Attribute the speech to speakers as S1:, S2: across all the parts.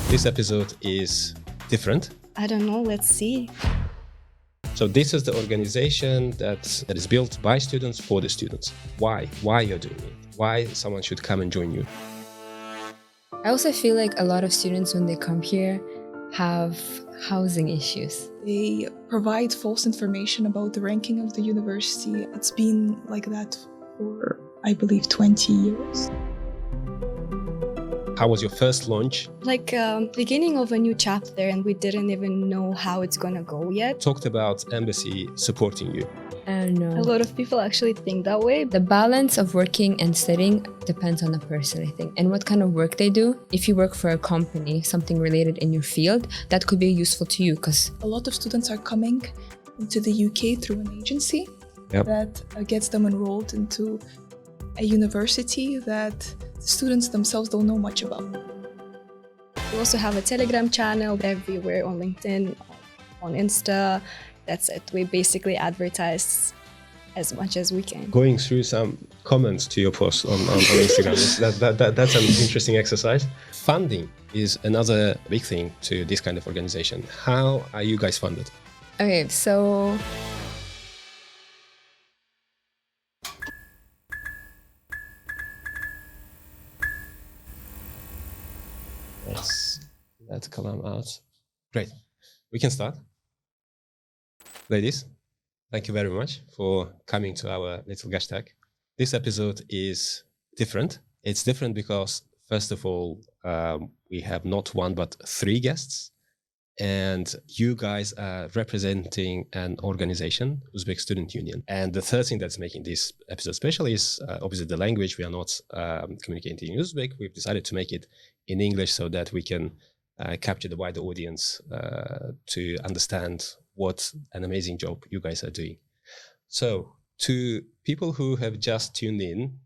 S1: This episode is different.
S2: I don't know, let's see.
S1: So this is the organization that is built by students for the students. Why? Why you're doing it? Why someone should come and join you?
S3: I also feel like a lot of students, when they come here, have housing issues.
S4: They provide false information about the ranking of the university. It's been like that for, I believe, 20 years.
S1: How was your first launch?
S2: Like beginning of a new chapter, and we didn't even know how it's gonna go yet.
S1: Talked about embassy supporting you.
S3: I don't know.
S2: A lot of people actually think that way.
S3: The balance of working and studying depends on the person, I think, and what kind of work they do. If you work for a company, something related in your field, that could be useful to you because
S4: A lot of students are coming into the UK through an agency
S1: Yep.
S4: that gets them enrolled into a university that the students themselves don't know much about.
S2: We also have a Telegram channel everywhere, on LinkedIn, on Insta. That's it. We basically advertise as much as we can.
S1: Going through some comments to your post on Instagram, that's an interesting exercise. Funding is another big thing to this kind of organization. How are you guys funded?
S3: okay, so
S1: Let's let Kalam out. Great. We can start. Ladies, thank you very much for coming to our little Gashtak. This episode is different. It's different because, first of all, we have not one but three guests. And you guys are representing an organization, Uzbek Student Union. And the third thing that's making this episode special is obviously the language. We are not communicating in Uzbek. We've decided to make it in English so that we can capture the wider audience to understand what an amazing job you guys are doing. So to people who have just tuned in,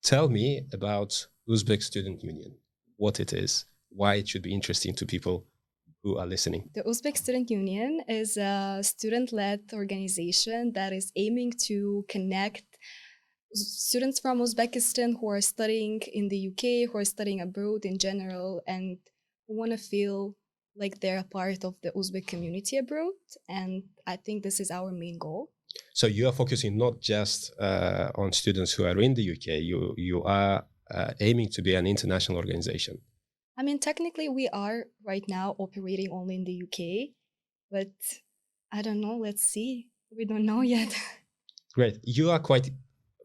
S1: tell me about Uzbek Student Union, what it is, why it should be interesting to people who are listening.
S2: The Uzbek Student Union is a student-led organization that is aiming to connect students from Uzbekistan who are studying in the UK, who are studying abroad in general, and who want to feel like they're a part of the Uzbek community abroad. And I think this is our main goal.
S1: So you are focusing not just on students who are in the UK, you are aiming to be an international organization.
S2: I mean, technically we are right now operating only in the UK, but I don't know, let's see. We don't know yet.
S1: Great. You are quite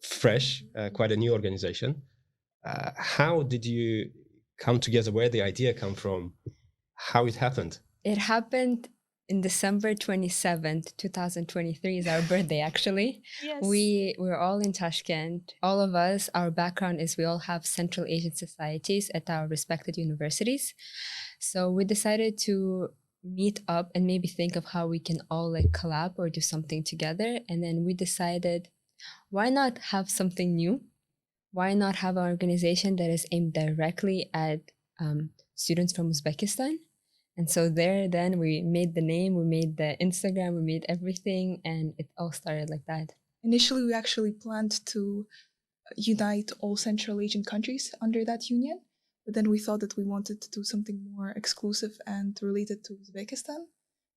S1: fresh, quite a new organization. How did you come together? Where the idea come from? How it happened?
S3: it happened in December 27th, 2023 is our birthday actually.
S2: Yes.
S3: We were all in Tashkent. All of us, our background is we all have Central Asian societies at our respected universities. So we decided to meet up and maybe think of how we can all like collab or do something together. And then we decided, why not have something new? Why not have an organization that is aimed directly at students from Uzbekistan? And so then we made the name, we made the Instagram, we made everything, and it all started like that.
S4: Initially, we actually planned to unite all Central Asian countries under that union, but then we thought that we wanted to do something more exclusive and related to Uzbekistan,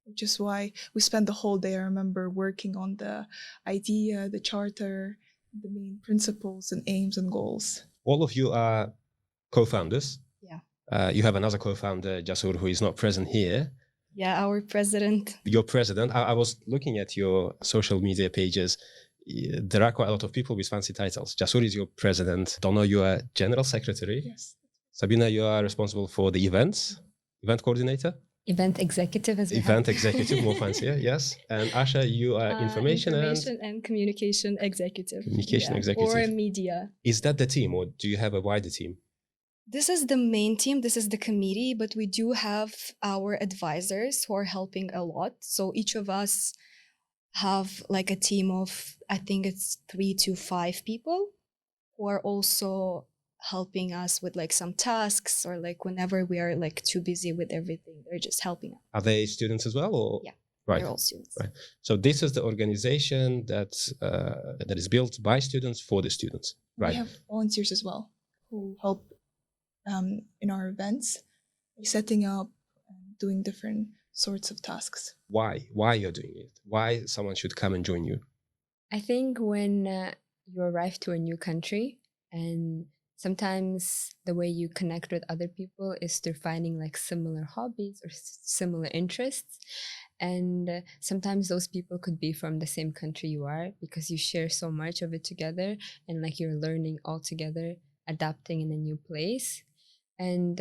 S4: which is why we spent the whole day, I remember, working on the idea, the charter, the main principles and aims and goals.
S1: All of you are co-founders.
S2: Yeah.
S1: You have another co-founder, Jasur, who is not present here.
S2: Yeah, our president.
S1: Your president. I was looking at your social media pages. There are quite a lot of people with fancy titles. Jasur is your president. Dono, you are general secretary.
S4: Yes.
S1: Sabina, you are responsible for the event coordinator.
S3: Event executive as well.
S1: Event executive, more fancier, yes. And Asha, you are information
S2: and communication executive.
S1: Communication executive.
S2: Or media.
S1: Is that the team, or do you have a wider team?
S2: This is the main team, this is the committee, but we do have our advisors who are helping a lot. So each of us have like a team of, I think it's 3 to 5 people who are also helping us with like some tasks, or like whenever we are like too busy with everything, they're just helping us.
S1: Are they students as well? Or?
S2: Yeah,
S1: right.
S2: They're all students.
S1: Right. So this is the organization that is built by students for the students. Right.
S4: We have volunteers as well who help in our events. setting up and doing different sorts of tasks.
S1: Why you're doing it? Why someone should come and join you?
S3: I think when you arrive to a new country, and sometimes the way you connect with other people is through finding like similar hobbies or similar interests. And sometimes those people could be from the same country you are, because you share so much of it together, and like you're learning all together, adapting in a new place. And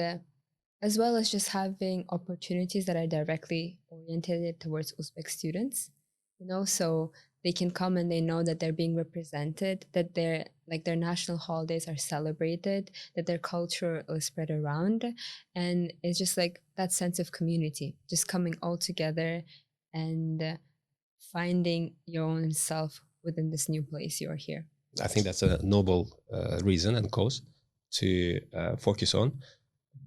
S3: as well as just having opportunities that are directly oriented towards Uzbek students, so they can come and they know that they're being represented, that their national holidays are celebrated, that their culture is spread around. And it's just like that sense of community, just coming all together and finding your own self within this new place you're here.
S1: I think that's a noble reason and cause to focus on.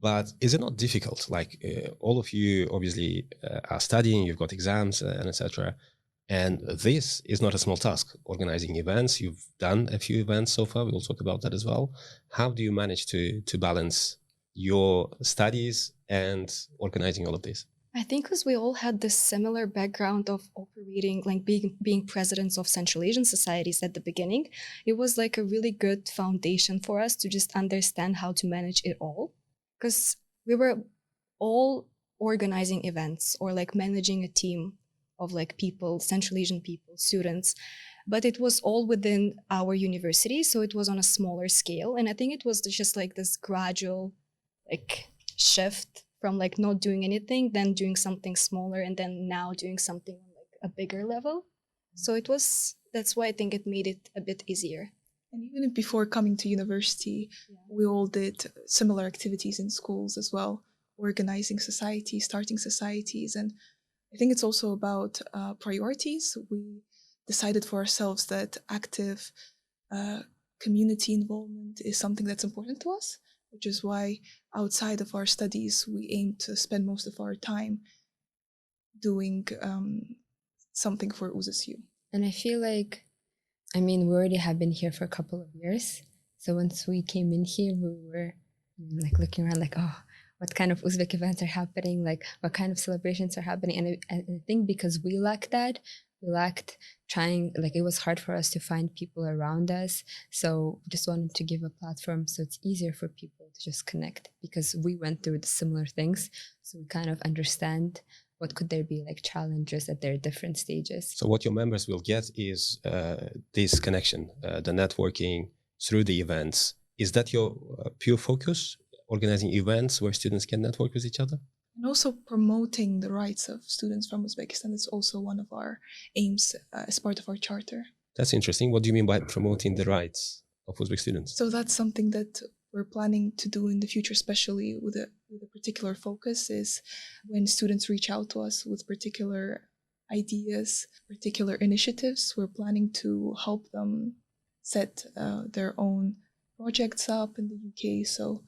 S1: But is it not difficult? Like all of you obviously are studying, you've got exams and etc. And this is not a small task, organizing events. You've done a few events so far. We'll talk about that as well. How do you manage to balance your studies and organizing all of this?
S2: I think because we all had this similar background of operating, like being presidents of Central Asian societies at the beginning, it was like a really good foundation for us to just understand how to manage it all. Because we were all organizing events or like managing a team of like people, Central Asian people, students, but it was all within our university. So it was on a smaller scale. And I think it was just like this gradual like shift from like not doing anything, then doing something smaller, and then now doing something on like a bigger level. So that's why I think it made it a bit easier.
S4: And even before coming to university, we all did similar activities in schools as well, organizing societies, starting societies. And I think it's also about priorities. We decided for ourselves that active community involvement is something that's important to us, which is why outside of our studies, we aim to spend most of our time doing something for UzSU.
S3: And I feel like, we already have been here for a couple of years. So once we came in here, we were like looking around like, oh, what kind of Uzbek events are happening? Like what kind of celebrations are happening? And I think because we lacked that, we lacked trying, like it was hard for us to find people around us. So we just wanted to give a platform so it's easier for people to just connect, because we went through the similar things. So we kind of understand what could there be like challenges at their different stages.
S1: So what your members will get is this connection, the networking through the events. Is that your pure focus, organizing events where students can network with each other?
S4: And also promoting the rights of students from Uzbekistan is also one of our aims as part of our charter.
S1: That's interesting. What do you mean by promoting the rights of Uzbek students?
S4: So that's something that we're planning to do in the future, especially with a particular focus, is when students reach out to us with particular ideas, particular initiatives, we're planning to help them set their own projects up in the UK, so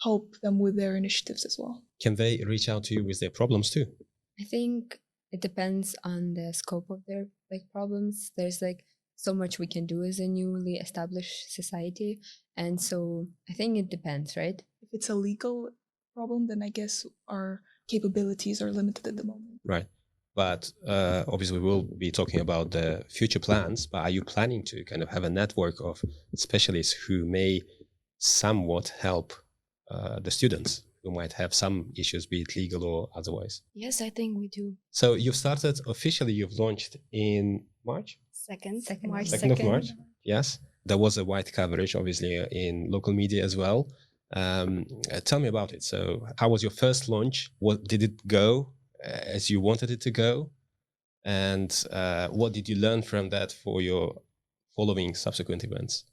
S4: help them with their initiatives as well.
S1: Can they reach out to you with their problems too?
S3: I think it depends on the scope of their like problems. There's like so much we can do as a newly established society. And so I think it depends, right?
S4: If it's a legal problem, then I guess our capabilities are limited at the moment.
S1: Right. But obviously we'll be talking about the future plans, but are you planning to kind of have a network of specialists who may somewhat help the students who might have some issues, be it legal or otherwise?
S2: Yes, I think we do.
S1: So you've started officially, you've launched in March?
S2: March
S1: 2nd of March, yes. There was a wide coverage, obviously, in local media as well. Tell me about it. So how was your first launch? What did it go as you wanted it to go? And what did you learn from that for your following subsequent events?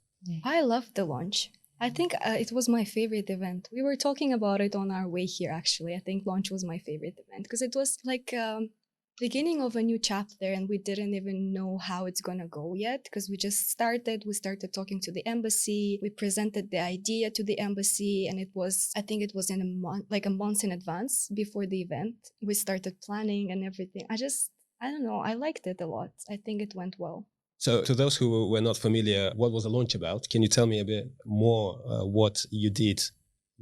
S2: I loved the launch. I think it was my favorite event. We were talking about it on our way here, actually. I think launch was my favorite event because it was like beginning of a new chapter, and we didn't even know how it's gonna go yet because we just started. We started talking to the embassy. We presented the idea to the embassy, and I think it was in a month, like a month in advance before the event. We started planning and everything. I don't know. I liked it a lot. I think it went well.
S1: So to those who were not familiar, what was the launch about? Can you tell me a bit more what you did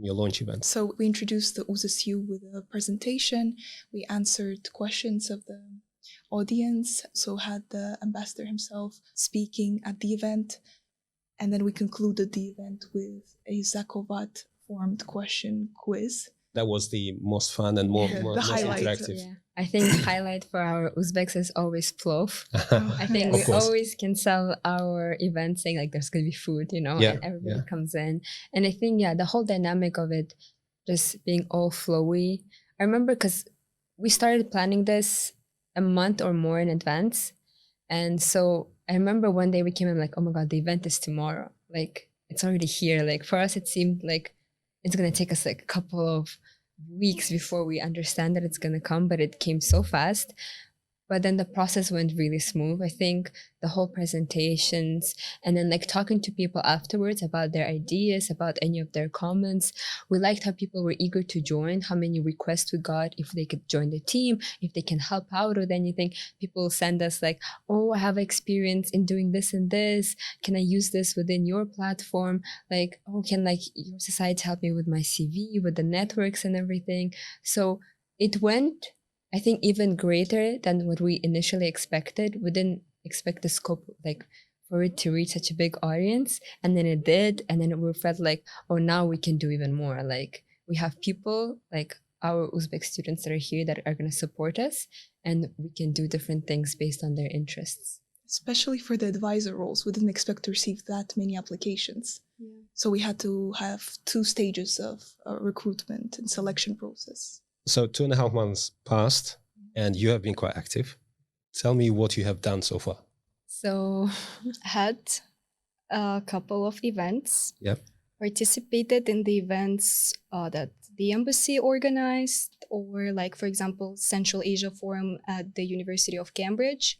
S1: your launch event?
S4: So we introduced the UzSU with a presentation. We answered questions of the audience. So had the ambassador himself speaking at the event. And then we concluded the event with a Zakovat formed question quiz.
S1: That was the most fun and
S4: The
S1: most
S4: highlight.
S1: interactive.
S3: Yeah, I think highlight for our Uzbeks is always plov. I think
S4: Yes.
S3: we
S1: Of course.
S3: always can sell our events saying like there's gonna be food, you know,
S1: Yeah,
S3: and everybody
S1: yeah.
S3: comes in. And I think the whole dynamic of it just being all flowy. I remember because we started planning this a month or more in advance, and so I remember one day we came in like, oh my god, the event is tomorrow. Like it's already here. Like for us, it seemed like it's gonna take us like a couple of weeks before we understand that it's gonna come, but it came so fast. But then the process went really smooth. I think the whole presentations and then like talking to people afterwards about their ideas, about any of their comments. We liked how people were eager to join, how many requests we got, if they could join the team, if they can help out with anything. People send us like, oh, I have experience in doing this and this. Can I use this within your platform? Like, oh, can like your society help me with my CV, with the networks and everything? So it went, I think, even greater than what we initially expected. We didn't expect the scope, like, for it to reach such a big audience. And then it did. And then we felt like, oh, now we can do even more. Like, we have people, like our Uzbek students that are here that are going to support us. And we can do different things based on their interests.
S4: Especially for the advisor roles, we didn't expect to receive that many applications. Yeah. So we had to have 2 stages of recruitment and selection process.
S1: So 2.5 months passed and you have been quite active. Tell me what you have done so far.
S2: So had a couple of events.
S1: Yep.
S2: Participated in the events that the embassy organized, or like, for example, Central Asia Forum at the University of Cambridge.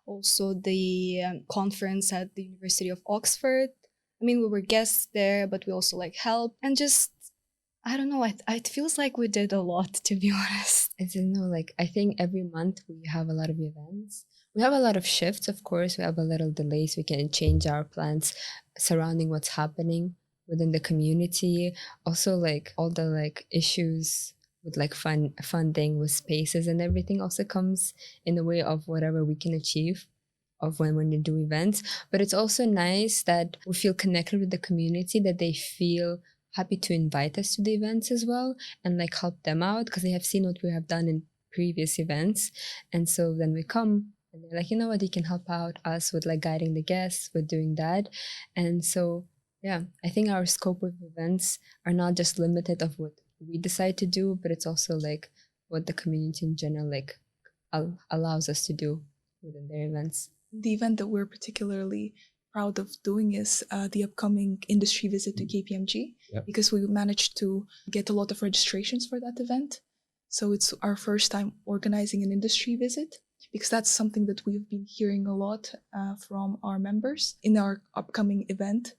S2: Also the conference at the University of Oxford. I mean, we were guests there, but we also like helped, and just, I don't know, it feels like we did a lot, to be honest.
S3: I don't know, like, I think every month we have a lot of events. We have a lot of shifts, of course. We have a little delays. We can change our plans surrounding what's happening within the community. Also, like, all the, like, issues with, like, funding with spaces and everything also comes in the way of whatever we can achieve of when we do events. But it's also nice that we feel connected with the community, that they feel happy to invite us to the events as well and like help them out because they have seen what we have done in previous events. And so then we come and they're like, you know what, you can help out us with like guiding the guests, with doing that. And so, yeah, I think our scope of events are not just limited of what we decide to do, but it's also like what the community in general like allows us to do within their events.
S4: The event that we're particularly proud of doing is the upcoming industry visit to KPMG, because we managed to get a lot of registrations for that event. So it's our first time organizing an industry visit, because that's something that we've been hearing a lot from our members. In our upcoming event,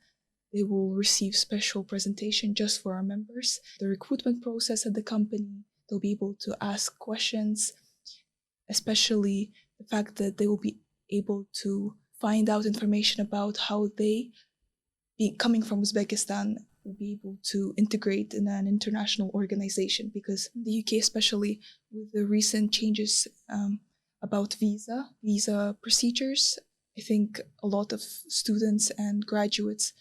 S4: they will receive special presentation just for our members. The recruitment process at the company, they'll be able to ask questions, especially the fact that they will be able to find out information about how they, coming from Uzbekistan, will be able to integrate in an international organization. Because in the UK, especially with the recent changes about visa procedures, I think a lot of students and graduates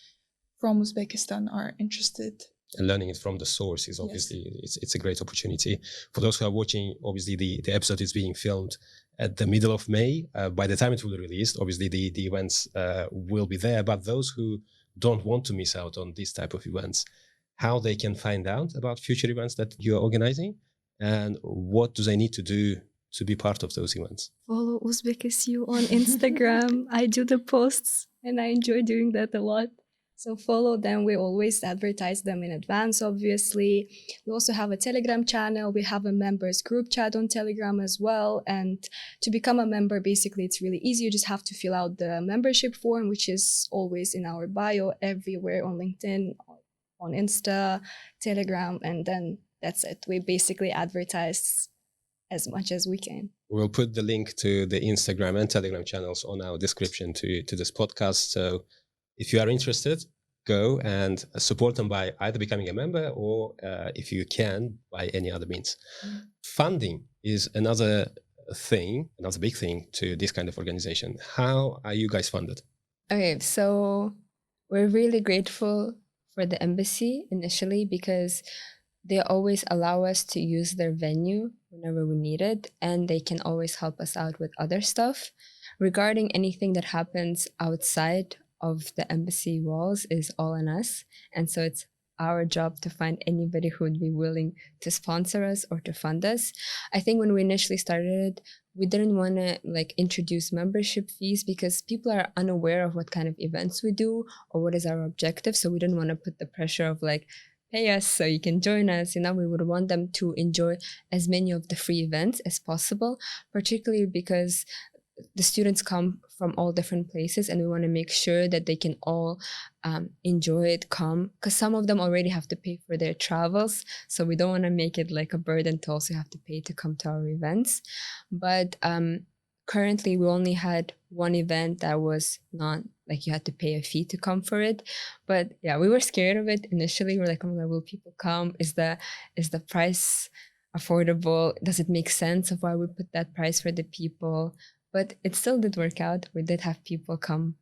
S4: from Uzbekistan are interested.
S1: And learning it from the source is obviously, it's a great opportunity. For those who are watching, obviously the episode is being filmed at the middle of May. By the time it will be released, obviously the events will be there. But those who don't want to miss out on this type of events, how they can find out about future events that you're organizing, and what do they need to do to be part of those events?
S2: Follow UzbekSU on Instagram. I do the posts and I enjoy doing that a lot. So follow them. We always advertise them in advance, obviously. We also have a Telegram channel. We have a members group chat on Telegram as well. And to become a member, basically, it's really easy. You just have to fill out the membership form, which is always in our bio everywhere on LinkedIn, on Insta, Telegram, and then that's it. We basically advertise as much as we can.
S1: We'll put the link to the Instagram and Telegram channels on our description to this podcast. So if you are interested, go and support them by either becoming a member or, if you can, by any other means. Funding is another thing, another big thing to this kind of organization. How are you guys funded?
S3: Okay, so we're really grateful for the embassy initially because they always allow us to use their venue whenever we need it, and they can always help us out with other stuff. Regarding anything that happens outside of the embassy walls is all on us, and so it's our job to find anybody who would be willing to sponsor us or to fund us. I think when we initially started, we didn't want to like introduce membership fees because people are unaware of what kind of events we do or what is our objective. So we didn't want to put the pressure of like, pay us so you can join us. You know, we would want them to enjoy as many of the free events as possible, particularly because the students come from all different places and we want to make sure that they can all enjoy it, come, because some of them already have to pay for their travels. So we don't want to make it like a burden to also have to pay to come to our events. But currently we only had one event that was not like you had to pay a fee to come for it. But yeah, we were scared of it initially. We're like, oh my God, will people come? Is the price affordable? Does it make sense of why we put that price for the people? But it still did work out. We did have people come.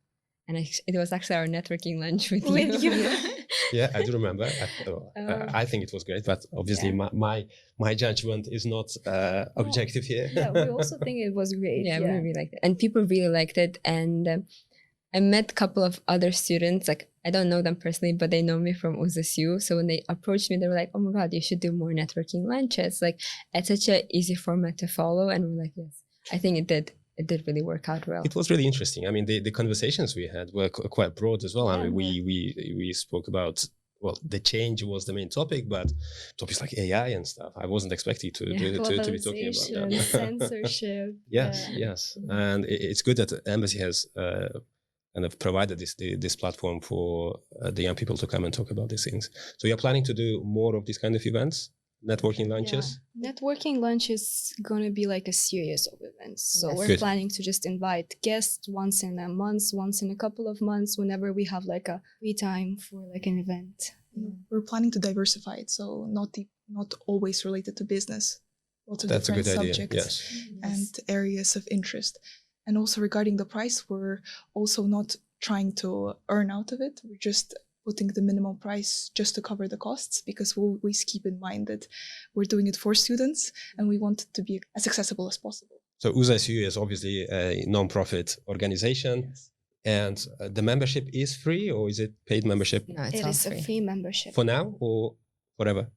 S3: And it was actually our networking lunch with you.
S1: Yeah, I do remember. I think it was great, but obviously my judgment is not objective here.
S2: Yeah, we also think it was great.
S3: Yeah, we really liked it. And people really liked it. And I met a couple of other students. Like, I don't know them personally, but they know me from UzSU. So when they approached me, they were like, oh my God, you should do more networking lunches. Like, it's such an easy format to follow. And we're like, yes, I think it did really work out well.
S1: It was really interesting. I mean, the conversations we had were quite broad as well. I mean, we spoke about, well, the change was the main topic, but topics like AI and stuff, I wasn't expecting to be talking about that.
S2: Censorship.
S1: Yes. And it's good that the embassy has kind of provided this platform for the young people to come and talk about these things. So you're planning to do more of these kind of events? Networking lunches?
S2: Yeah. Networking lunch is going to be like a series of events. So we're
S1: Good.
S2: planning to just invite guests once in a month, once in a couple of months, whenever we have like a free time for like an event.
S4: We're planning to diversify it, so not always related to business. Lots of different subjects and areas of interest. And also regarding the price, we're also not trying to earn out of it. We're just putting the minimum price just to cover the costs, because we'll always keep in mind that we're doing it for students and we want it to be as accessible as possible.
S1: So UzSU is obviously a non-profit organization, and the membership is free, or is it paid membership?
S3: No,
S2: It is
S3: free.
S2: a free membership.
S1: For now or forever?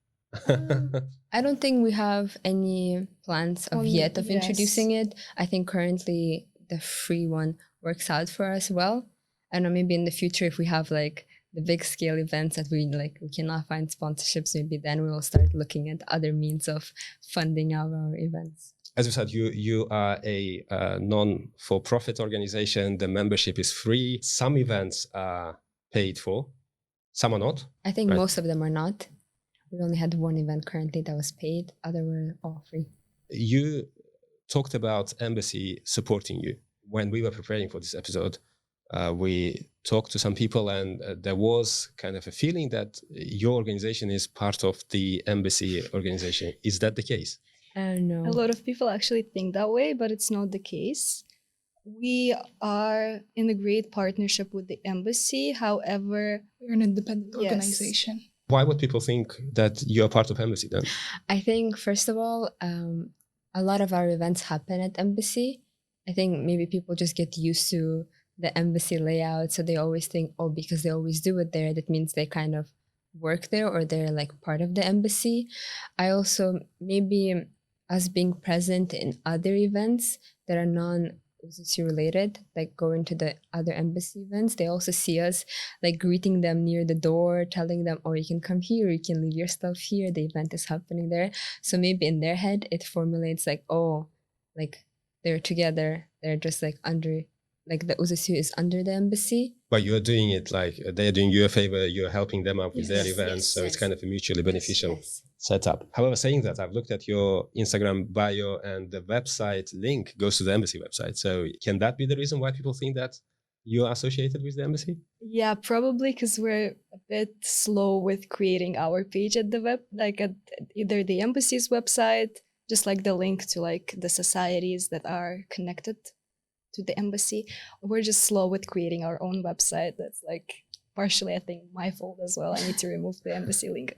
S3: I don't think we have any plans of yet of introducing it. I think currently the free one works out for us well. I don't know, maybe in the future if we have like the big scale events that we cannot find sponsorships, maybe then we will start looking at other means of funding our events.
S1: As you said, you are a non-for-profit organization. The membership is free. Some events are paid for, some are not.
S3: I think most of them are not. We only had one event currently that was paid. Other were all free.
S1: You talked about embassy supporting you. When we were preparing for this episode, we talked to some people, and there was kind of a feeling that your organization is part of the embassy organization. Is that the case?
S3: No.
S2: A lot of people actually think that way, but it's not the case. We are in a great partnership with the embassy. However,
S4: we're an independent organization.
S1: Why would people think that you are part of embassy then?
S3: I think, first of all, a lot of our events happen at embassy. I think maybe people just get used to the embassy layout, so they always think, oh, because they always do it there, that means they kind of work there or they're like part of the embassy. I also, maybe us being present in other events that are non-UzSU related, like going to the other embassy events, they also see us like greeting them near the door, telling them, oh, you can come here, you can leave your stuff here, the event is happening there. So maybe in their head it formulates like, oh, like they're together, they're just like under, like the UzSU is under the embassy. But
S1: you're doing it like they're doing you a favor, you're helping them out with their events, so it's kind of a mutually beneficial setup. However, saying that, I've looked at your Instagram bio and the website link goes to the embassy website. So can that be the reason why people think that you're associated with the embassy?
S2: Yeah, probably because we're a bit slow with creating our page at the web, like at either the embassy's website, just like the link to like the societies that are connected to the embassy. We're just slow with creating our own website. That's like partially, I think, my fault as well. I need to remove the embassy link.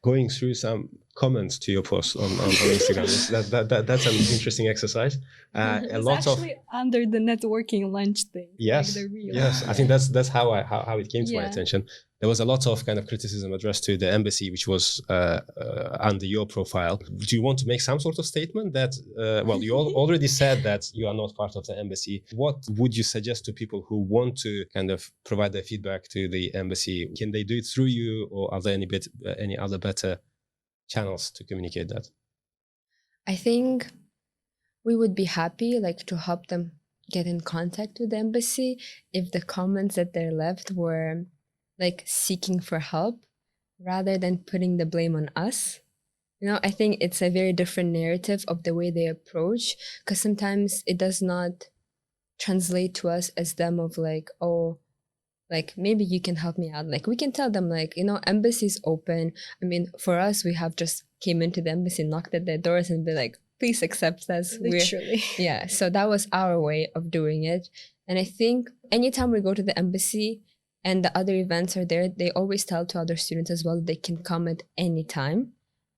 S1: Going through some comments to your post on Instagram, that's an interesting exercise. A
S2: It's
S1: lot
S2: actually under the networking lunch thing.
S1: yes,
S2: like the reel.
S1: yes. I think that's how it came to my
S2: Yeah.
S1: attention. There was a lot of kind of criticism addressed to the embassy, which was under your profile. Do you want to make some sort of statement that, well, you already said that you are not part of the embassy. What would you suggest to people who want to kind of provide their feedback to the embassy? Can they do it through you, or are there any other better channels to communicate that?
S3: I think we would be happy like to help them get in contact with the embassy if the comments that they left were like seeking for help rather than putting the blame on us. You know, I think it's a very different narrative of the way they approach, because sometimes it does not translate to us as them of like, oh, like maybe you can help me out. Like we can tell them like, you know, embassy's open. I mean, for us, we have just came into the embassy, knocked at their doors and be like, please accept us.
S2: Literally.
S3: Yeah, so that was our way of doing it. And I think anytime we go to the embassy and the other events are there, they always tell to other students as well that they can come at any time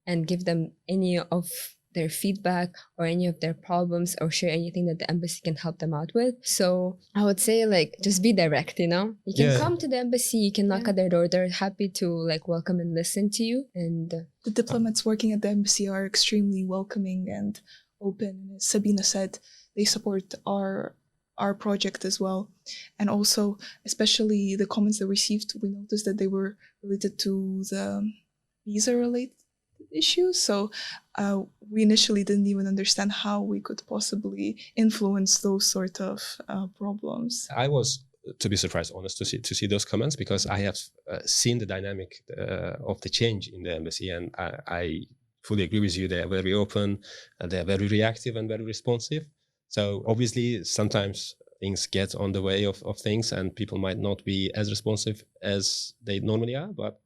S3: and give them any of their feedback or any of their problems or share anything that the embassy can help them out with. So I would say like just be direct, you know? You can come to the embassy, you can knock at their door. They're happy to like welcome and listen to you. And
S4: the diplomats working at the embassy are extremely welcoming and open. As Sabina said, they support our project as well. And also, especially the comments they received, we noticed that they were related to the visa-related issues. So we initially didn't even understand how we could possibly influence those sort of problems.
S1: I was, to be surprised, honest, to see those comments, because I have seen the dynamic of the change in the embassy, and I fully agree with you. They are very open, and they are very reactive and very responsive. So obviously, sometimes things get on the way of things, and people might not be as responsive as they normally are. But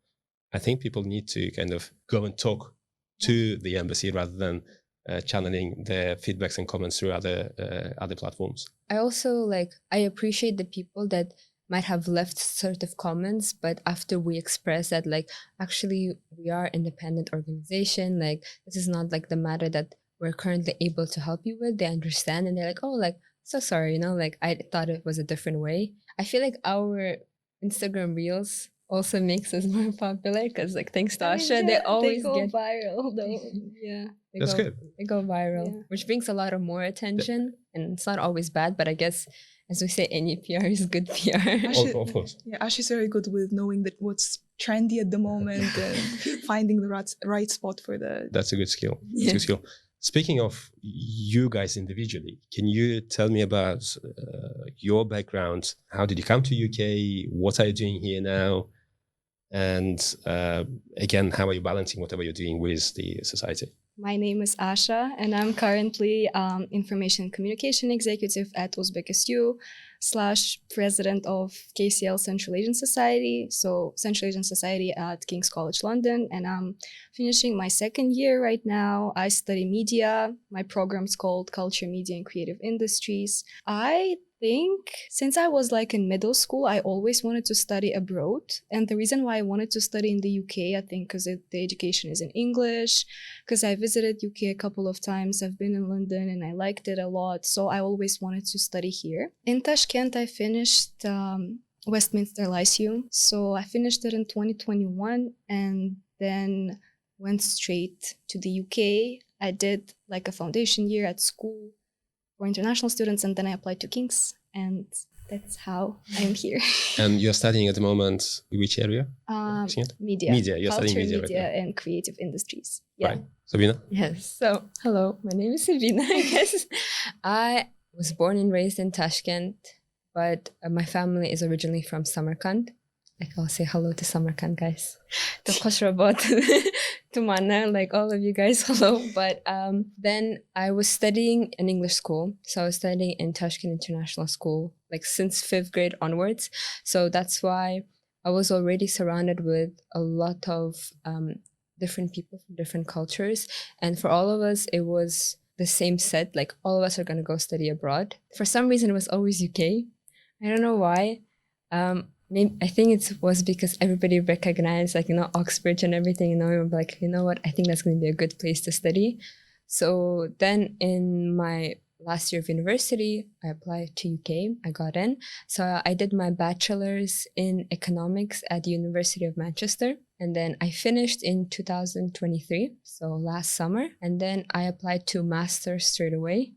S1: I think people need to kind of go and talk to the embassy rather than channeling their feedbacks and comments through other platforms.
S3: I also I appreciate the people that might have left sort of comments, but after we express that actually we are independent organization, this is not the matter that we're currently able to help you with, they understand and they're like, oh, so sorry, I thought it was a different way. I feel like our Instagram reels also makes us more popular because thanks to Asha, they always
S2: go
S3: get
S2: viral though. Yeah.
S1: That's good.
S3: They go viral, which brings a lot of more attention, and it's not always bad, but I guess as we say, any PR is good PR.
S1: Of course.
S4: Yeah, Asha is very good with knowing that what's trendy at the moment and finding the right spot for the.
S1: That's a good skill. That's a good skill. Speaking of you guys individually, can you tell me about your background? How did you come to UK? What are you doing here now? And again, how are you balancing whatever you're doing with the society?
S2: My name is Asha, and I'm currently Information Communication Executive at UzSU / President of KCL Central Asian Society, so Central Asian Society at King's College London, and I'm finishing my second year right now. I study media. My program's called Culture, Media and Creative Industries. I think since I was in middle school, I always wanted to study abroad. And the reason why I wanted to study in the UK, I think because the education is in English, because I visited UK a couple of times. I've been in London and I liked it a lot. So I always wanted to study here. In Tashkent, I finished Westminster Lyceum. So I finished it in 2021 and then went straight to the UK. I did a foundation year at school for international students, and then I applied to King's, and that's how I'm here.
S1: And you're studying at the moment which area?
S2: Media.
S1: Media. You're
S2: Culture,
S1: studying media
S2: right and creative industries. Yeah.
S1: Right. Sabina?
S3: Yes. So, hello, my name is Sabina, I guess. I was born and raised in Tashkent, but my family is originally from Samarkand. I'll say hello to Samarkand guys. To Khosrabot, to Mana, like all of you guys, hello. But then I was studying in English school. So I was studying in Tashkent International School, like since 5th grade onwards. So that's why I was already surrounded with a lot of different people from different cultures. And for all of us, it was the same set, like all of us are going to go study abroad. For some reason, it was always UK. I don't know why. Maybe, I think it was because everybody recognized, like, Oxbridge and everything, we were like, you know what, I think that's going to be a good place to study. So then in my last year of university, I applied to UK, I got in. So I did my bachelor's in economics at the University of Manchester. And then I finished in 2023, so last summer. And then I applied to master's straight away.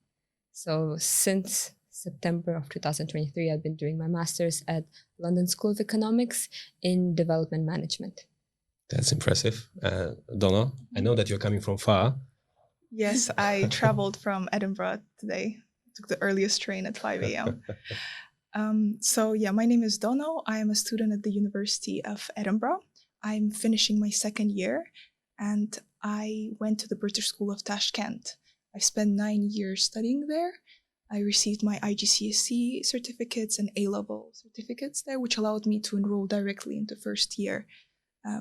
S3: So since September of 2023, I've been doing my master's at London School of Economics in development management.
S1: That's impressive. Dono, I know that you're coming from far.
S4: Yes, I traveled from Edinburgh today. Took the earliest train at 5 a.m. My name is Dono. I am a student at the University of Edinburgh. I'm finishing my second year, and I went to the British School of Tashkent. I spent 9 years studying there. I received my IGCSE certificates and A-level certificates there, which allowed me to enroll directly into first year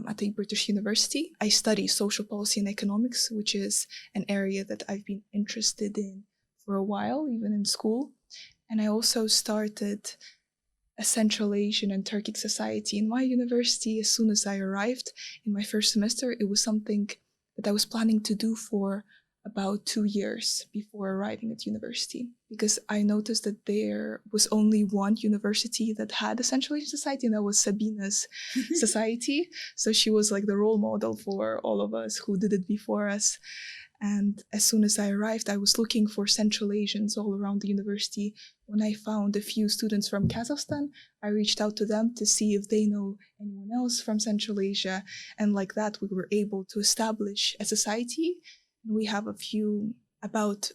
S4: at a British university. I study social policy and economics, which is an area that I've been interested in for a while, even in school. And I also started a Central Asian and Turkic society in my university as soon as I arrived in my first semester. It was something that I was planning to do for about 2 years before arriving at university, because I noticed that there was only one university that had a Central Asian society, and that was Sabina's society. So she was like the role model for all of us who did it before us. And as soon as I arrived, I was looking for Central Asians all around the university. When I found a few students from Kazakhstan, I reached out to them to see if they know anyone else from Central Asia. And like that, we were able to establish a society. We have about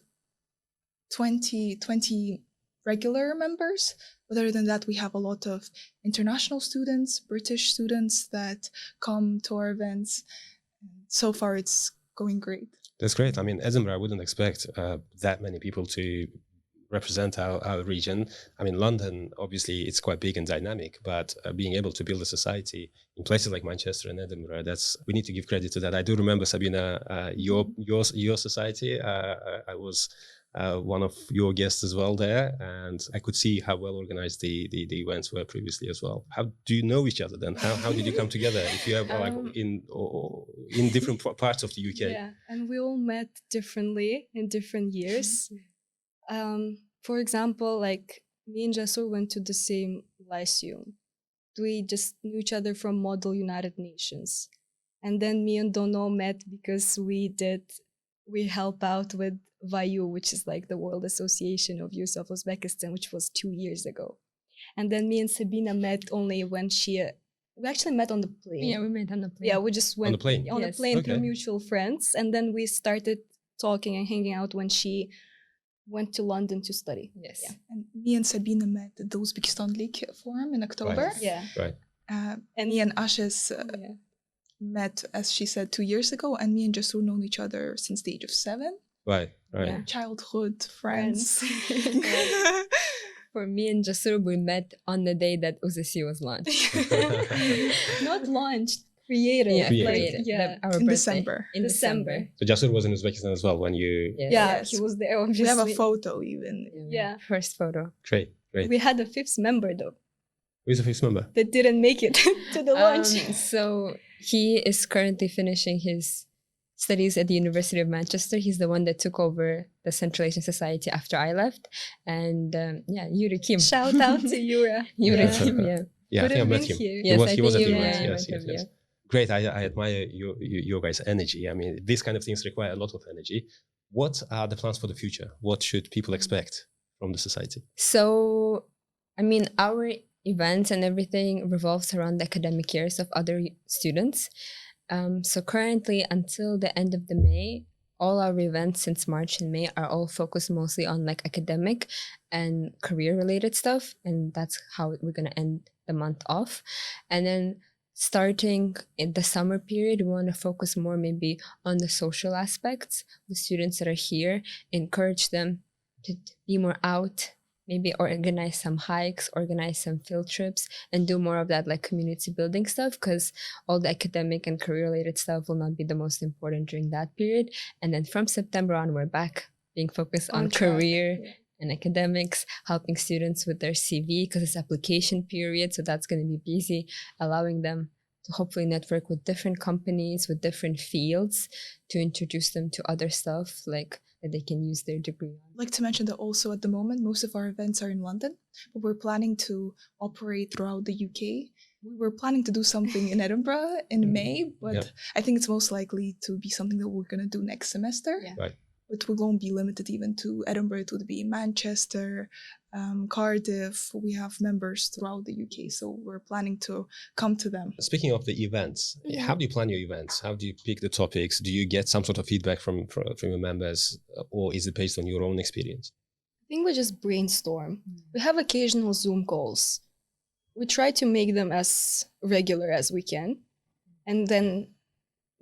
S4: 20 regular members. But other than that, we have a lot of international students, British students that come to our events. So far, it's going great.
S1: That's great. I mean, Edinburgh, I wouldn't expect that many people to represent our region. I mean, London, obviously, it's quite big and dynamic, but being able to build a society in places like Manchester and Edinburgh, we need to give credit to that. I do remember, Sabina, your society. I was one of your guests as well there, and I could see how well organized the events were previously as well. How do you know each other then? How did you come together? If you have in different parts of the UK?
S2: Yeah, and we all met differently in different years. For example, like me and Jasur went to the same lyceum. We just knew each other from Model United Nations. And then me and Dono met because we help out with VAYU, which is like the World Association of Youth of Uzbekistan, which was 2 years ago. And then me and Sabina met only when we actually met on the plane.
S3: Yeah, we met on the plane.
S2: Yeah, we just went
S1: on the plane.
S2: On the plane through mutual friends. And then we started talking and hanging out when she went to London to study.
S3: Yes.
S2: Yeah.
S4: And me and Sabina met at the Uzbekistan League Forum in October.
S1: Right.
S2: Yeah.
S1: Right.
S4: And me and Asha's met, as she said, 2 years ago, and me and Jasur known each other since the age of 7.
S1: Right.
S2: Yeah.
S4: Childhood friends.
S3: For me and Jasur, we met on the day that UzSU was launched.
S2: Not launched, created.
S3: Yeah,
S1: Created.
S3: Our
S4: In
S3: birthday.
S4: December.
S3: In December.
S1: So Jasur was in Uzbekistan as well when you...
S3: Yes.
S2: Yeah,
S4: Yes.
S2: he was there, obviously.
S4: We have a photo even.
S2: Yeah.
S3: First photo.
S1: Great.
S2: We had a 5th member, though,
S1: Who's the fifth member?
S2: that didn't make it to the launch.
S3: So he is currently finishing his studies at the University of Manchester. He's the one that took over the Central Asian Society after I left. And Yuri Kim.
S2: Shout out to Yura.
S3: Yuri
S2: Yeah.
S3: Kim, yeah.
S1: Yeah, I
S2: Could
S1: think I
S2: have
S1: met
S2: been
S1: him.
S2: here.
S3: Yes,
S1: He was at the
S3: you
S1: event.
S3: met
S1: Yes.
S3: him, yeah.
S1: Great. I admire your guys' energy. I mean, these kind of things require a lot of energy. What are the plans for the future? What should people expect from the society?
S3: So, I mean, our events and everything revolves around the academic years of other students. So currently, until the end of the May, all our events since March and May are all focused mostly on like academic and career related stuff. And that's how we're going to end the month off. And then starting in the summer period, we want to focus more maybe on the social aspects. The students that are here, encourage them to be more out, maybe organize some hikes, organize some field trips, and do more of that like community building stuff, because all the academic and career related stuff will not be the most important during that period. And then from September on, we're back being focused on
S2: track.
S3: career and academics, helping students with their CV because it's application period. So that's going to be busy, allowing them to hopefully network with different companies, with different fields, to introduce them to other stuff like that they can use their degree on.
S4: I'd like to mention that also at the moment, most of our events are in London, but we're planning to operate throughout the UK. We were planning to do something in Edinburgh in May, but I think it's most likely to be something that we're going to do next semester.
S2: Yeah.
S1: Right.
S4: But we won't be limited even to Edinburgh. It would be Manchester, Cardiff. We have members throughout the UK, so we're planning to come to them.
S1: Speaking of the events, how do you plan your events? How do you pick the topics? Do you get some sort of feedback from your members, or is it based on your own experience?
S2: I think we just brainstorm. We have occasional Zoom calls. We try to make them as regular as we can. And then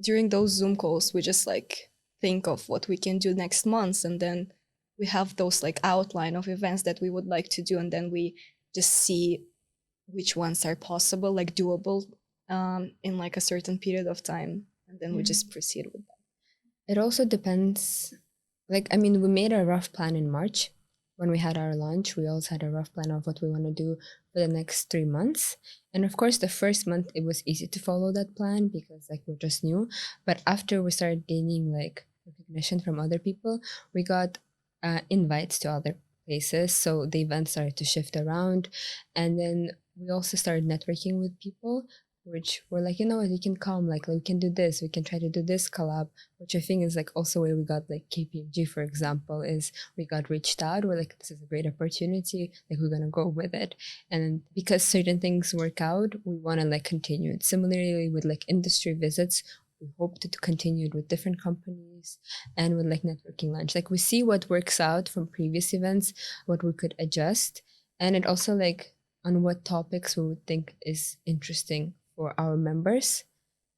S2: during those Zoom calls, we just like think of what we can do next month, and then we have those like outline of events that we would like to do, and then we just see which ones are possible, like doable in like a certain period of time, and then we just proceed with that.
S3: It also depends. Like, I mean, we made a rough plan in March when we had our launch. We also had a rough plan of what we want to do for the next 3 months. And of course, the first month, it was easy to follow that plan because like we're just new. But after we started gaining like recognition from other people, we got invites to other places. So the events started to shift around. And then we also started networking with people, which were like, you know what, you can come, like we can do this, we can try to do this collab, which I think is like also where we got like KPMG, for example, is we got reached out. We're like, this is a great opportunity, like we're gonna go with it. And because certain things work out, we want to like continue it. Similarly with like industry visits, we hope to continue it with different companies and with like networking lunch. Like we see what works out from previous events, what we could adjust, and it also like on what topics we would think is interesting for our members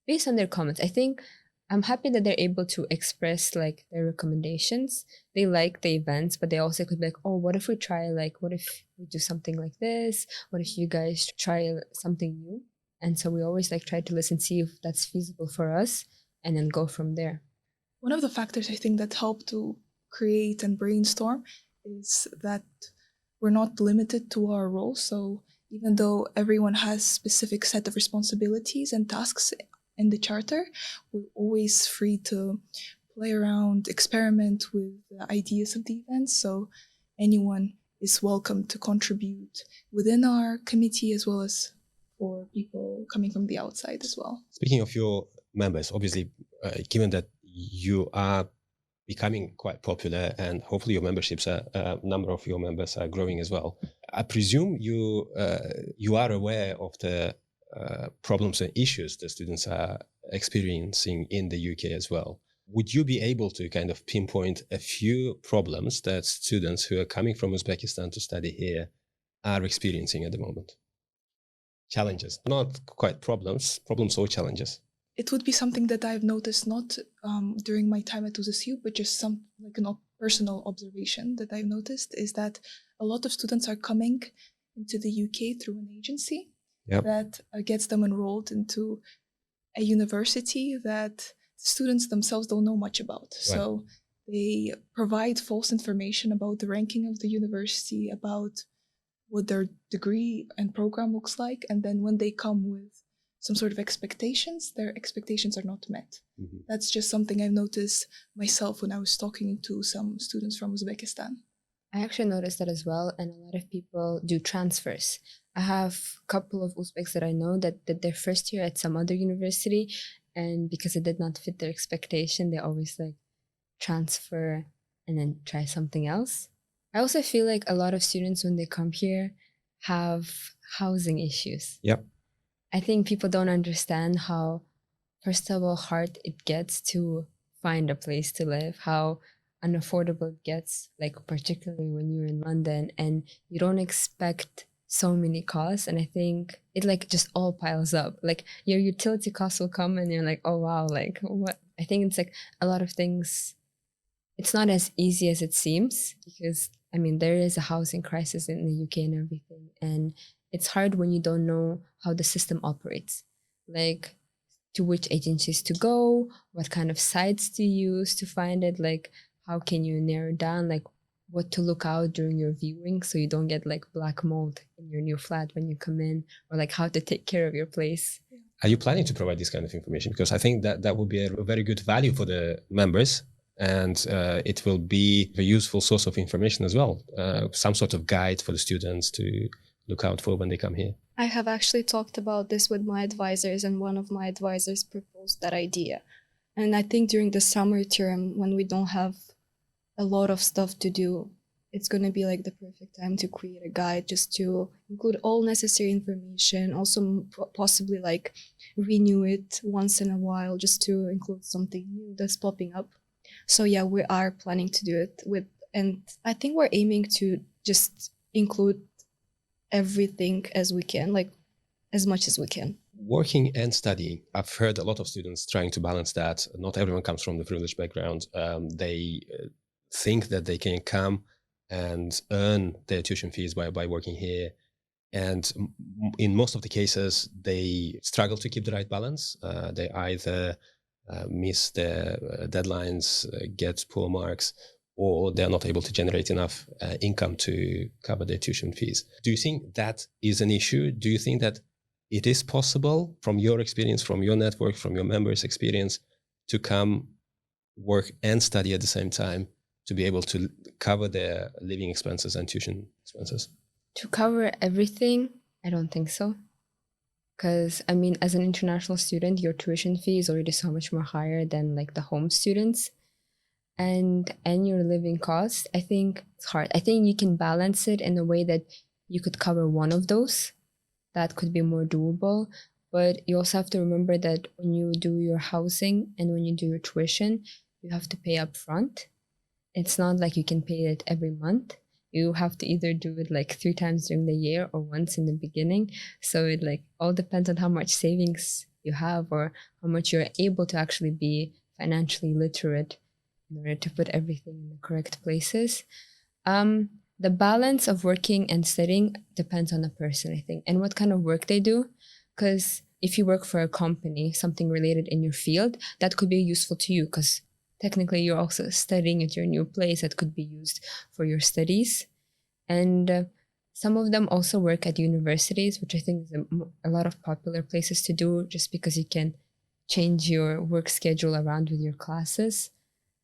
S3: based on their comments. I think I'm happy that they're able to express like their recommendations. They like the events, but they also could be like, oh, what if we try, like, what if we do something like this? What if you guys try something new? And so we always like try to listen, see if that's feasible for us, and then go from there.
S4: One of the factors I think that help to create and brainstorm is that we're not limited to our role. So even though everyone has specific set of responsibilities and tasks in the charter, we're always free to play around, experiment with the ideas of the events. So anyone is welcome to contribute within our committee as well as for people coming from the outside as well.
S1: Speaking of your members, obviously, given that you are becoming quite popular and hopefully your memberships number of your members are growing as well, I presume you are aware of the problems and issues the students are experiencing in the UK as well. Would you be able to kind of pinpoint a few problems that students who are coming from Uzbekistan to study here are experiencing at the moment? Challenges, not quite problems or challenges.
S4: It would be something that I've noticed not during my time at UzSU, but just some like a personal observation that I've noticed is that a lot of students are coming into the UK through an agency that gets them enrolled into a university that students themselves don't know much about. Right. So they provide false information about the ranking of the university, about what their degree and program looks like, and then when they come with some sort of expectations, their expectations are not met. Mm-hmm. That's just something I've noticed myself when I was talking to some students from Uzbekistan.
S3: I actually noticed that as well, and a lot of people do transfers. I have a couple of Uzbeks that I know that did their first year at some other university, and because it did not fit their expectation, they always like transfer and then try something else. I also feel like a lot of students when they come here have housing issues.
S1: Yep. I
S3: think people don't understand how, first of all, hard it gets to find a place to live, how unaffordable it gets, like particularly when you're in London and you don't expect so many costs, and I think it like just all piles up. Like your utility costs will come and you're like, oh wow, like what? I think it's like a lot of things. It's not as easy as it seems, because I mean there is a housing crisis in the UK and everything, and it's hard when you don't know how the system operates, like to which agencies to go, what kind of sites to use to find it, like how can you narrow down like what to look out during your viewing so you don't get like black mold in your new flat when you come in, or like how to take care of your place.
S1: Are you planning to provide this kind of information? Because I think that would be a very good value for the members, and it will be a useful source of information as well. Some sort of guide for the students to look out for when they come here.
S2: I have actually talked about this with my advisors, and one of my advisors proposed that idea. And I think during the summer term, when we don't have a lot of stuff to do, it's going to be like the perfect time to create a guide, just to include all necessary information, also possibly like renew it once in a while, just to include something new that's popping up. So yeah, we are planning to do it and I think we're aiming to just include everything as we can, like as much as we can.
S1: Working and studying. I've heard a lot of students trying to balance that. Not everyone comes from the privileged background. They think that they can come and earn their tuition fees by working here. And in most of the cases, they struggle to keep the right balance. They either miss their deadlines, get poor marks, or they're not able to generate enough income to cover their tuition fees. Do you think that is an issue? Do you think that it is possible, from your experience, from your network, from your members' experience, to come work and study at the same time, to be able to cover their living expenses and tuition expenses?
S3: To cover everything, I don't think so. Because, I mean, as an international student, your tuition fee is already so much more higher than like the home students. And your living costs, I think it's hard. I think you can balance it in a way that you could cover one of those. That could be more doable. But you also have to remember that when you do your housing and when you do your tuition, you have to pay up front. It's not like you can pay it every month. You have to either do it like 3 times during the year or once in the beginning. So it like all depends on how much savings you have or how much you're able to actually be financially literate in order to put everything in the correct places. The balance of working and studying depends on the person, I think, and what kind of work they do. Because if you work for a company, something related in your field, that could be useful to you because technically you're also studying at your new place that could be used for your studies. And some of them also work at universities, which I think is a lot of popular places to do just because you can change your work schedule around with your classes.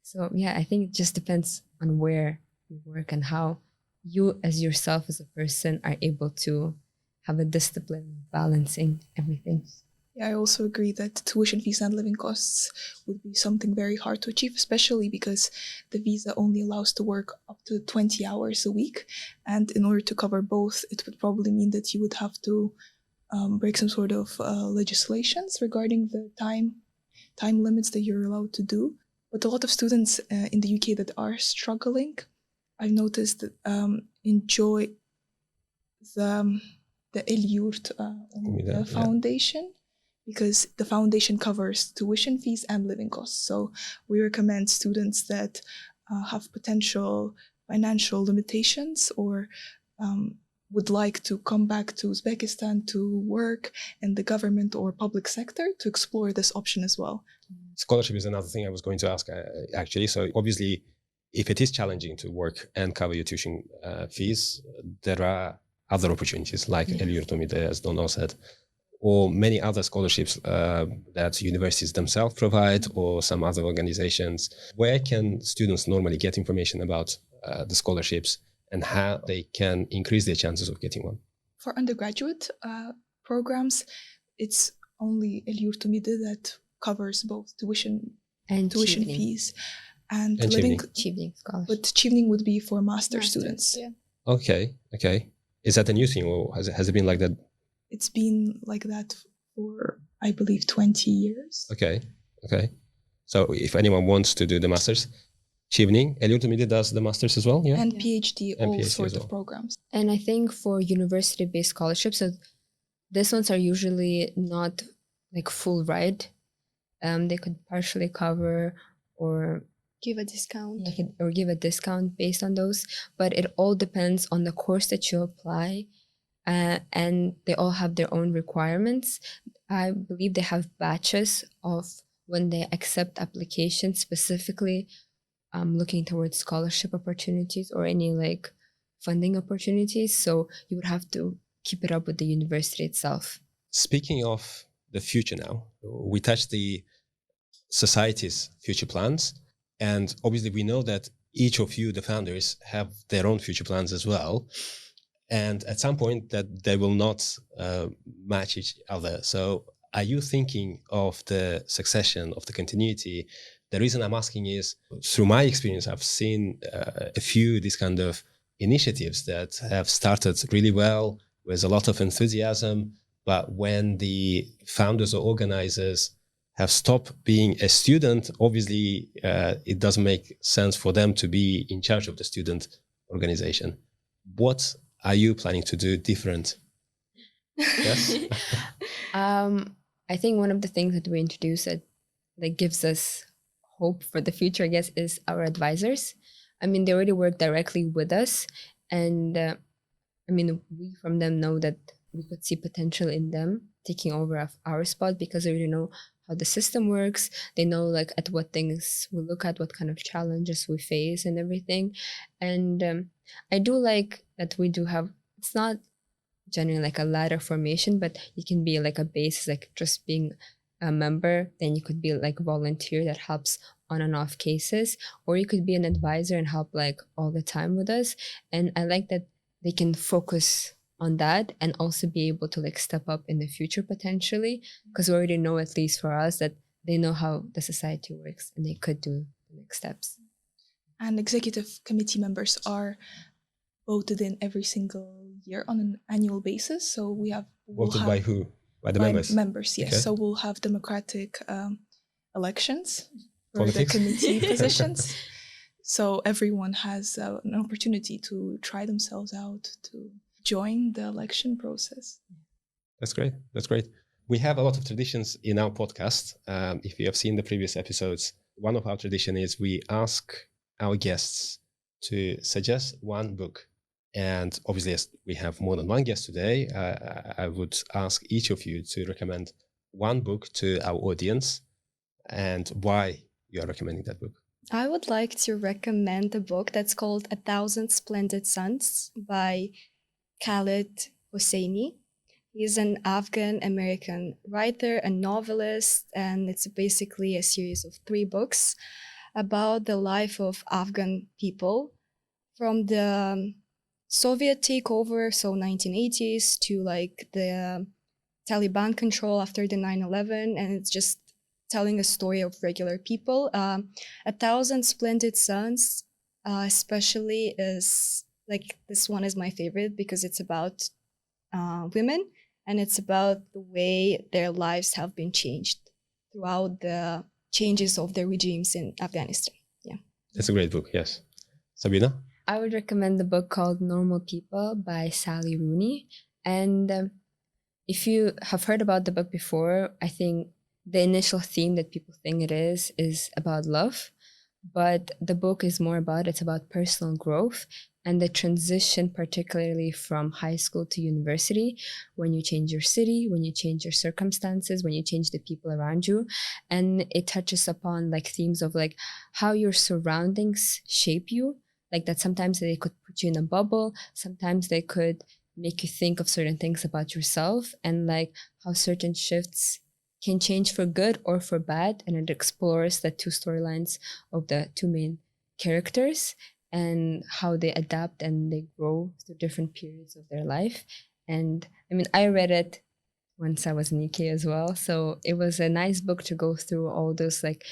S3: So yeah, I think it just depends on where you work and how you as yourself as a person are able to have a discipline balancing everything.
S4: Yeah, I also agree that tuition fees and living costs would be something very hard to achieve, especially because the visa only allows to work up to 20 hours a week. And in order to cover both, it would probably mean that you would have to break some sort of legislations regarding the time limits that you're allowed to do. But a lot of students in the UK that are struggling, I've noticed that enjoy the Eliurt foundation, because the foundation covers tuition fees and living costs. So we recommend students that have potential financial limitations or would like to come back to Uzbekistan to work in the government or public sector to explore this option as well.
S1: Scholarship is another thing I was going to ask, actually. So obviously, if it is challenging to work and cover your tuition fees, there are other opportunities like Eliurt Umide, as Dono said, or many other scholarships that universities themselves provide or some other organizations. Where can students normally get information about the scholarships and how they can increase their chances of getting one?
S4: For undergraduate programs, it's only Eliurt Umide that covers both tuition fees and living.
S3: Chevening scholarship.
S4: But chevening would be for master students.
S2: Yeah.
S1: Okay. Is that a new thing, or has it been like that?
S4: It's been like that for, I believe, 20 years.
S1: Okay. So if anyone wants to do the masters, Chevening. Eliud does the masters as well, yeah?
S4: And
S2: Yeah.
S4: PhD,
S1: And
S4: all
S1: PhD
S4: sorts
S1: as well.
S4: of programs.
S3: And I think for university-based scholarships, so these ones are usually not like full ride. They could partially cover or
S2: Give a discount.
S3: or give a discount based on those, but it all depends on the course that you apply, and they all have their own requirements. I believe they have batches of when they accept applications, specifically looking towards scholarship opportunities or any like funding opportunities. So you would have to keep it up with the university itself.
S1: Speaking of the future now, we touched the society's future plans. And obviously we know that each of you, the founders, have their own future plans as well. And at some point that they will not match each other. So are you thinking of the succession, of the continuity? The reason I'm asking is, through my experience, I've seen a few these kind of initiatives that have started really well with a lot of enthusiasm, but when the founders or organizers have stopped being a student, obviously it doesn't make sense for them to be in charge of the student organization. What are you planning to do different? Yes.
S3: I think one of the things that we introduced that gives us hope for the future, I guess, is our advisors. I mean, they already work directly with us, and I mean, we from them know that we could see potential in them taking over our spot because they already know how the system works. They know like at what things we look at, what kind of challenges we face and everything. And I do like that we do have, it's not generally like a ladder formation, but you can be like a base, like just being a member, then you could be like a volunteer that helps on and off cases, or you could be an advisor and help like all the time with us. And I like that they can focus on that and also be able to like step up in the future potentially, because we already know, at least for us, that they know how the society works and they could do the next steps.
S4: And executive committee members are voted in every single year on an annual basis. So we have
S1: Voted by who? By the
S4: by
S1: members?
S4: Members, yes.
S1: Okay.
S4: So we'll have democratic elections for
S1: Politics.
S4: the committee positions. So everyone has an opportunity to try themselves out, to join the election process.
S1: That's great. That's great. We have a lot of traditions in our podcast. If you have seen the previous episodes, one of our tradition is we ask our guests to suggest one book. And obviously, as we have more than one guest today, I would ask each of you to recommend one book to our audience and why you are recommending that book.
S2: I would like to recommend a book that's called 1,000 Splendid Suns by Khaled Hosseini. He's an Afghan-American writer and novelist, and it's basically a series of 3 books about the life of Afghan people from the Soviet takeover, so 1980s, to like the Taliban control after the 9/11, and it's just telling a story of regular people. 1,000 Splendid Suns, especially, is like, this one is my favorite because it's about women, and it's about the way their lives have been changed throughout the changes of the regimes in Afghanistan. Yeah,
S1: It's a great book. Yes, Sabina.
S3: I would recommend the book called Normal People by Sally Rooney. And if you have heard about the book before, I think the initial theme that people think it is about love. But the book is more about, it's about personal growth and the transition, particularly from high school to university, when you change your city, when you change your circumstances, when you change the people around you. And it touches upon like themes of like how your surroundings shape you. Like that sometimes they could put you in a bubble, sometimes they could make you think of certain things about yourself, and like how certain shifts can change for good or for bad. And it explores the 2 storylines of the 2 main characters and how they adapt and they grow through different periods of their life. And I mean, I read it once I was in UK as well, so it was a nice book to go through all those like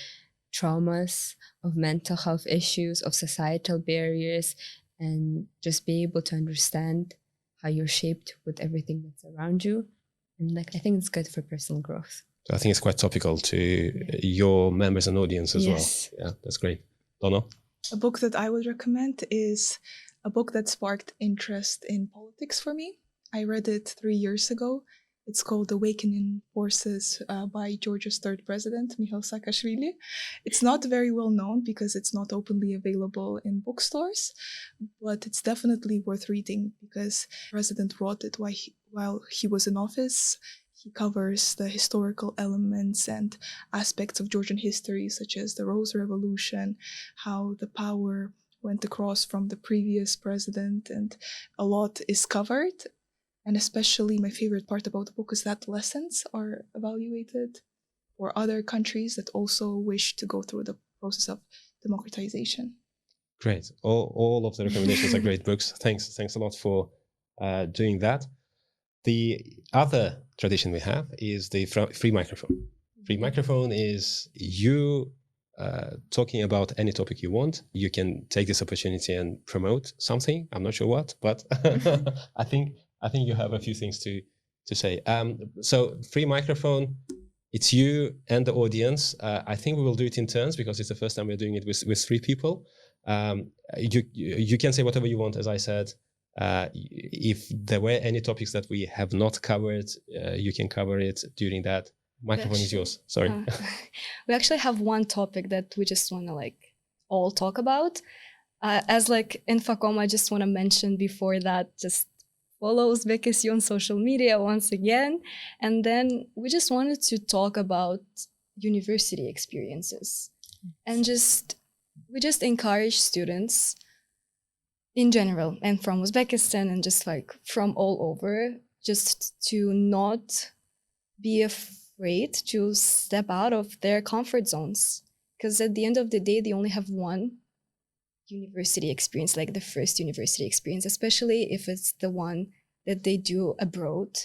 S3: traumas of mental health issues, of societal barriers, and just be able to understand how you're shaped with everything that's around you. And like, I think it's good for personal growth.
S1: So I think it's quite topical to your members and audience as
S3: Yes.
S1: well. Yeah, that's great. Dono?
S4: A book that I would recommend is a book that sparked interest in politics for me. I read it 3 years ago. It's called Awakening Forces by Georgia's third president, Mikhail Saakashvili. It's not very well known because it's not openly available in bookstores, but it's definitely worth reading because the president wrote it while he was in office. He covers the historical elements and aspects of Georgian history, such as the Rose Revolution, how the power went across from the previous president, and a lot is covered. And especially my favorite part about the book is that lessons are evaluated for other countries that also wish to go through the process of democratization.
S1: Great. All of the recommendations are great books. Thanks a lot for doing that. The other tradition we have is the free microphone. Free microphone is you talking about any topic you want. You can take this opportunity and promote something. I'm not sure what, but I think you have a few things to say. So free microphone, it's you and the audience. I think we will do it in turns because it's the first time we're doing it with 3 people. You can say whatever you want, as I said. If there were any topics that we have not covered, you can cover it during that. Microphone is yours. Sorry.
S2: We actually have one topic that we just want to all talk about. As Infocom, I just want to mention before that, just follow UzSU on social media once again. And then we just wanted to talk about university experiences. And we just encourage students in general and from Uzbekistan and just from all over, just to not be afraid to step out of their comfort zones. Because at the end of the day, they only have one university experience, the first university experience, especially if it's the one that they do abroad.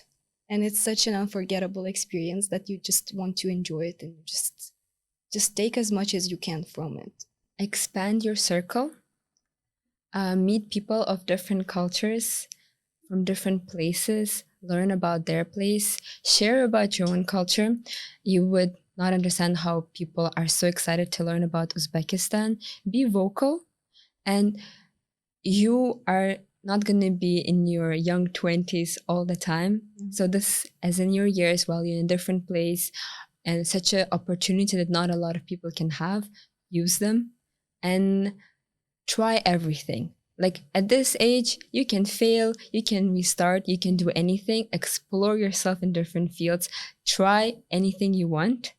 S2: And it's such an unforgettable experience that you just want to enjoy it and just take as much as you can from it.
S3: Expand your circle. Meet people of different cultures from different places, learn about their place, share about your own culture. You would not understand how people are so excited to learn about Uzbekistan. Be vocal, and you are not going to be in your young 20s all the time. Mm-hmm. So this, as in your years, while you're in a different place and such an opportunity that not a lot of people can have, use them and try everything. At this age, you can fail, you can restart, you can do anything, explore yourself in different fields, try anything you want.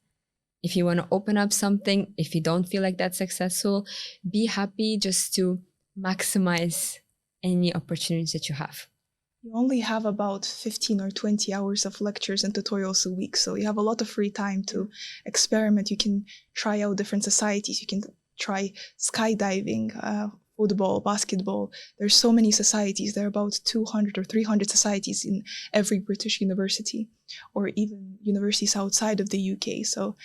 S3: If you want to open up something, if you don't feel like that's successful, be happy just to maximize any opportunities that you have.
S4: You only have about 15 or 20 hours of lectures and tutorials a week, so you have a lot of free time to experiment. You can try out different societies. You can try skydiving, football, basketball. There's so many societies. There are about 200 or 300 societies in every British university, or even universities outside of the UK. So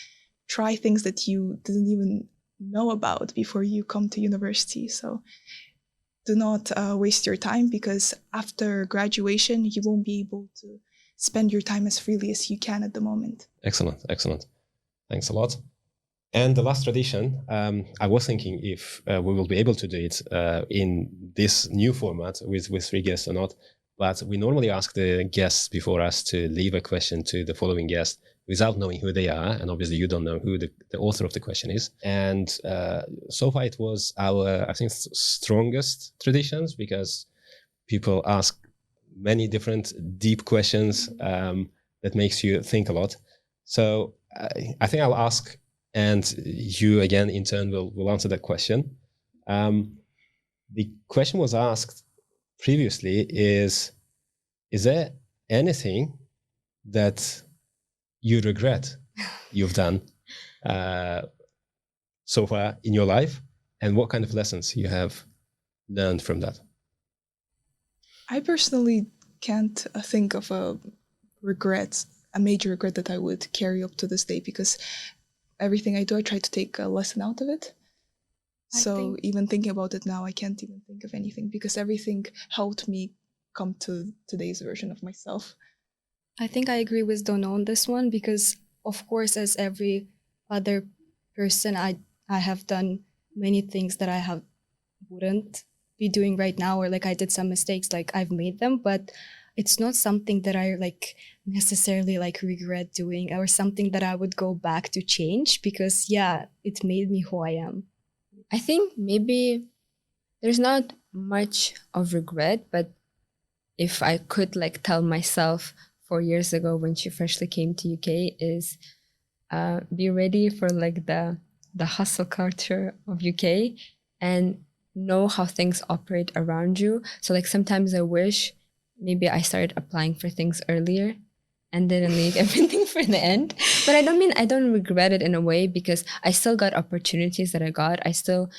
S4: try things that you didn't even know about before you come to university. So do not waste your time, because after graduation, you won't be able to spend your time as freely as you can at the moment.
S1: Excellent. Thanks a lot. And the last tradition, I was thinking if we will be able to do it in this new format with 3 guests or not, but we normally ask the guests before us to leave a question to the following guest without knowing who they are, and obviously you don't know who the author of the question is. And so far it was our, I think, strongest traditions, because people ask many different deep questions that makes you think a lot. So I think I'll ask, and you again in turn will answer that question. The question was asked previously is there anything that you regret you've done so far in your life, and what kind of lessons you have learned from that?
S4: I personally can't think of a major regret that I would carry up to this day, because everything I do, I try to take a lesson out of it. So even thinking about it now, I can't even think of anything, because everything helped me come to today's version of myself.
S2: I think I agree with Dono on this one, because of course, as every other person, I have done many things that I wouldn't be doing right now, or like I did some mistakes, like I've made them, but it's not something that I like necessarily like regret doing or something that I would go back to change, because yeah, it made me who I am.
S3: I think maybe there's not much of regret, but if I could like tell myself 4 years ago when she freshly came to UK is be ready for like the hustle culture of UK and know how things operate around you. So like sometimes I wish maybe I started applying for things earlier and didn't leave everything for the end. But I don't regret it in a way, because I still got opportunities that I got. I still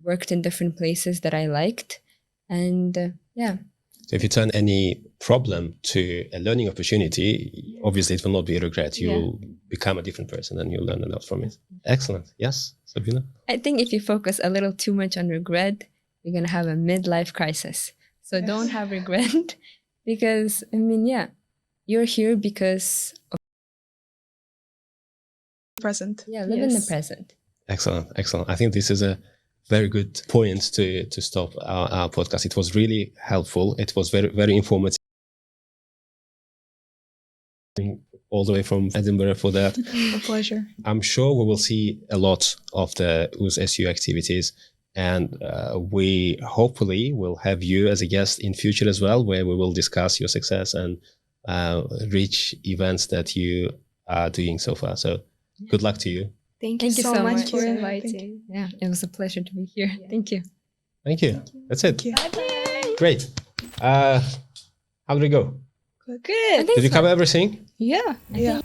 S3: worked in different places that I liked. And yeah.
S1: So if you turn any problem to a learning opportunity, obviously it will not be a regret. You will become a different person and you'll learn a lot from it. Excellent. Yes, Sabina?
S3: I think if you focus a little too much on regret, you're going to have a midlife crisis. So don't have regret, because, I mean, yeah, you're here because of
S4: Present.
S3: Yeah, live in the present.
S1: Excellent, excellent. I think this is a very good point to stop our podcast. It was really helpful. It was very, very informative. All the way from Edinburgh for that.
S4: A pleasure.
S1: I'm sure we will see a lot of the UzSU activities, and we hopefully will have you as a guest in future as well, where we will discuss your success and reach events that you are doing so far. So good luck to you.
S2: Thank you so much for inviting.
S3: Yeah, it was a pleasure to be here.
S2: Yeah.
S3: Thank you.
S1: Thank you. That's it.
S4: Thank you.
S1: Great. How did it go?
S2: Good.
S1: Did you cover everything?
S2: Yeah.
S4: Yeah.